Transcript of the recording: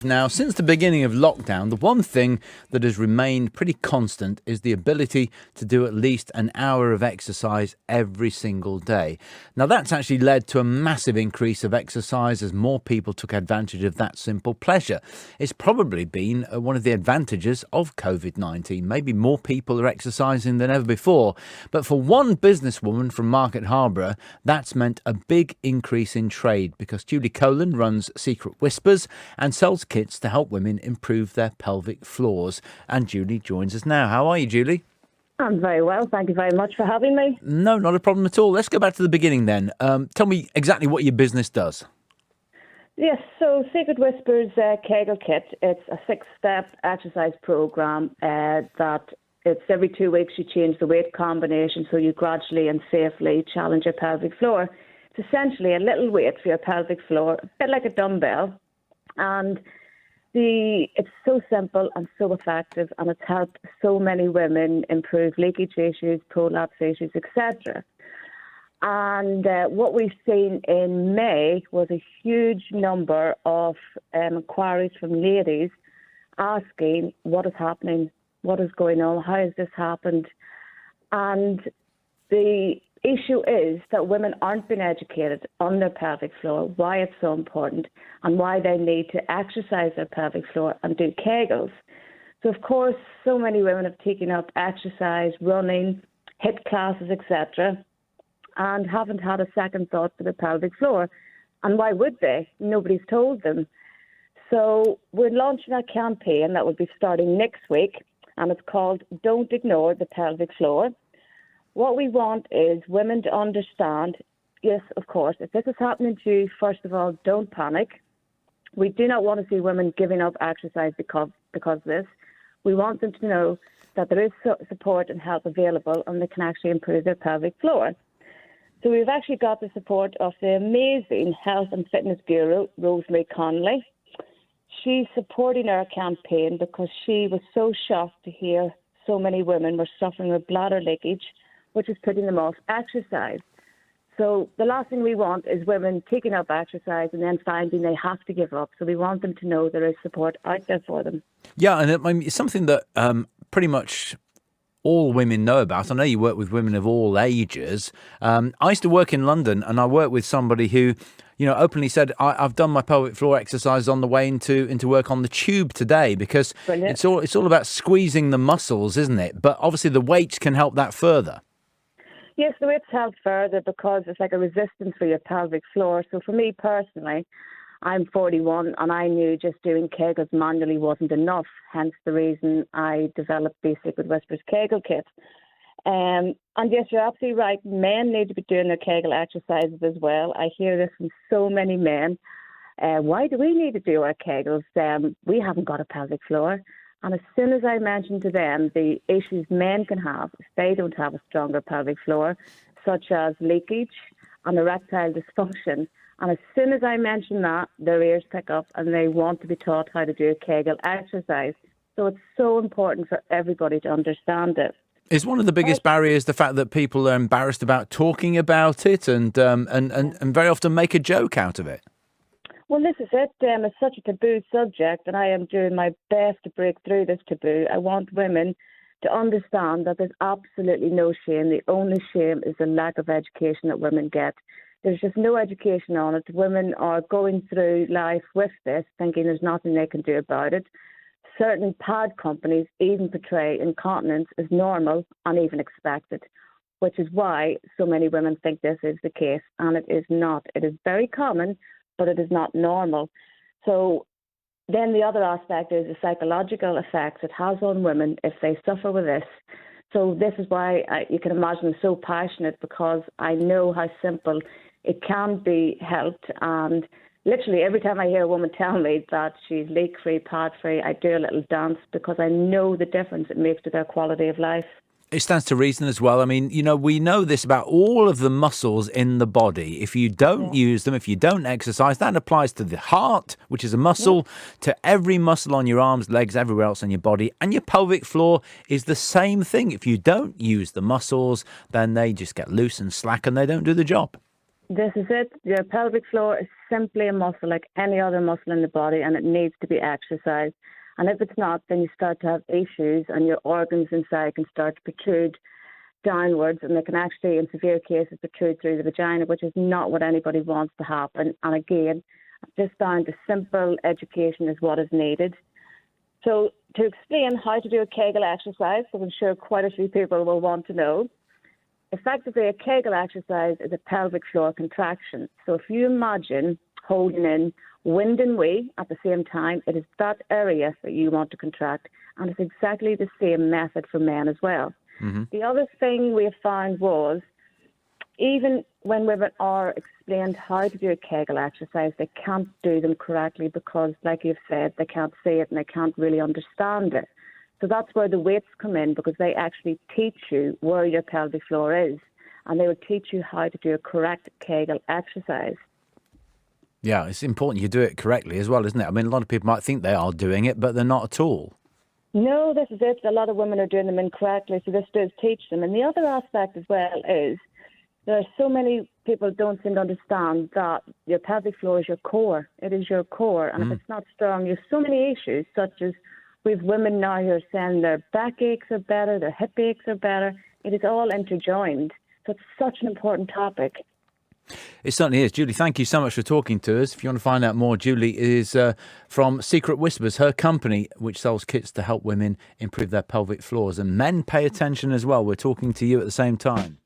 Now, since the beginning of lockdown, the one thing that has remained pretty constant is the ability to do at least an hour of exercise every single day. Now, that's actually led to a massive increase of exercise as more people took advantage of that simple pleasure. It's probably been one of the advantages of COVID-19. Maybe more people are exercising than ever before. But for one businesswoman from Market Harborough, that's meant a big increase in trade because Julie Colan runs Secret Whispers and sells kits to help women improve their pelvic floors. And Julie joins us now. How are you, Julie? I'm very well. Thank you very much for having me. No, not a problem at all. Let's go back to the beginning then. Tell me exactly what your business does. Yes, so Secret Whispers Kegel Kit, it's a 6-step exercise program that it's every 2 weeks you change the weight combination so you gradually and safely challenge your pelvic floor. It's essentially a little weight for your pelvic floor, a bit like a dumbbell. And it's so simple and so effective, and it's helped so many women improve leakage issues, prolapse issues, etc. And what we've seen in May was a huge number of inquiries from ladies asking what is happening, what is going on, how has this happened? And the issue is that women aren't being educated on their pelvic floor, why it's so important, and why they need to exercise their pelvic floor and do Kegels. So, of course, so many women have taken up exercise, running, HIIT classes, etc., and haven't had a second thought for the pelvic floor. And why would they? Nobody's told them. So we're launching a campaign that will be starting next week, and it's called Don't Ignore the Pelvic Floor. What we want is women to understand, yes, of course, if this is happening to you, first of all, don't panic. We do not want to see women giving up exercise because of this. We want them to know that there is support and help available and they can actually improve their pelvic floor. So we've actually got the support of the amazing health and fitness guru, Rosemary Connolly. She's supporting our campaign because she was so shocked to hear so many women were suffering with bladder leakage, which is putting them off exercise. So the last thing we want is women taking up exercise and then finding they have to give up. So we want them to know there is support out there for them. Yeah, and it's something that pretty much all women know about. I know you work with women of all ages. I used to work in London, and I worked with somebody who, openly said, I've done my pelvic floor exercise on the way into work on the tube today because Brilliant. it's all about squeezing the muscles, isn't it? But obviously the weights can help that further. Yes, the weights help further because it's like a resistance for your pelvic floor. So for me personally, I'm 41 and I knew just doing Kegels manually wasn't enough, hence the reason I developed the Secret Whispers Kegel Kit. And yes, you're absolutely right. Men need to be doing their Kegel exercises as well. I hear this from so many men. Why do we need to do our Kegels? We haven't got a pelvic floor. And as soon as I mention to them the issues men can have if they don't have a stronger pelvic floor, such as leakage and erectile dysfunction, and as soon as I mention that, their ears pick up and they want to be taught how to do a Kegel exercise. So it's so important for everybody to understand it. Is one of the biggest barriers the fact that people are embarrassed about talking about it and very often make a joke out of it? Well, this is it. It's such a taboo subject, and I am doing my best to break through this taboo. I want women to understand that there's absolutely no shame. The only shame is the lack of education that women get. There's just no education on it. Women are going through life with this, thinking there's nothing they can do about it. Certain pad companies even portray incontinence as normal and even expected, which is why so many women think this is the case, and it is not. It is very common, but it is not normal. So then the other aspect is the psychological effects it has on women if they suffer with this. So this is why you can imagine I'm so passionate, because I know how simple it can be helped. And literally every time I hear a woman tell me that she's leak-free, pad-free, I do a little dance because I know the difference it makes to their quality of life. It stands to reason as well. I mean, we know this about all of the muscles in the body. If you don't use them, if you don't exercise, that applies to the heart, which is a muscle, to every muscle on your arms, legs, everywhere else on your body. And your pelvic floor is the same thing. If you don't use the muscles, then they just get loose and slack and they don't do the job. This is it. Your pelvic floor is simply a muscle like any other muscle in the body, and it needs to be exercised. And if it's not, then you start to have issues, and your organs inside can start to protrude downwards, and they can actually, in severe cases, protrude through the vagina, which is not what anybody wants to happen. And again, just down to simple education is what is needed. So to explain how to do a Kegel exercise, because I'm sure quite a few people will want to know, effectively a Kegel exercise is a pelvic floor contraction. So if you imagine holding in wind and wee at the same time, it is that area that you want to contract, and it's exactly the same method for men as well. Mm-hmm. The other thing we have found was, even when women are explained how to do a Kegel exercise, they can't do them correctly because, like you've said, they can't see it and they can't really understand it. So that's where the weights come in, because they actually teach you where your pelvic floor is, and they will teach you how to do a correct Kegel exercise. Yeah, it's important you do it correctly as well, isn't it? I mean, a lot of people might think they are doing it, but they're not at all. No, this is it. A lot of women are doing them incorrectly, so this does teach them. And the other aspect as well is there are so many people don't seem to understand that your pelvic floor is your core. It is your core. And if it's not strong, you have so many issues, such as we have women now who are saying their back aches are better, their hip aches are better. It is all interjoined. So it's such an important topic. It certainly is. Julie, thank you so much for talking to us. If you want to find out more, Julie is from Secret Whispers, her company, which sells kits to help women improve their pelvic floors. And men, pay attention as well. We're talking to you at the same time.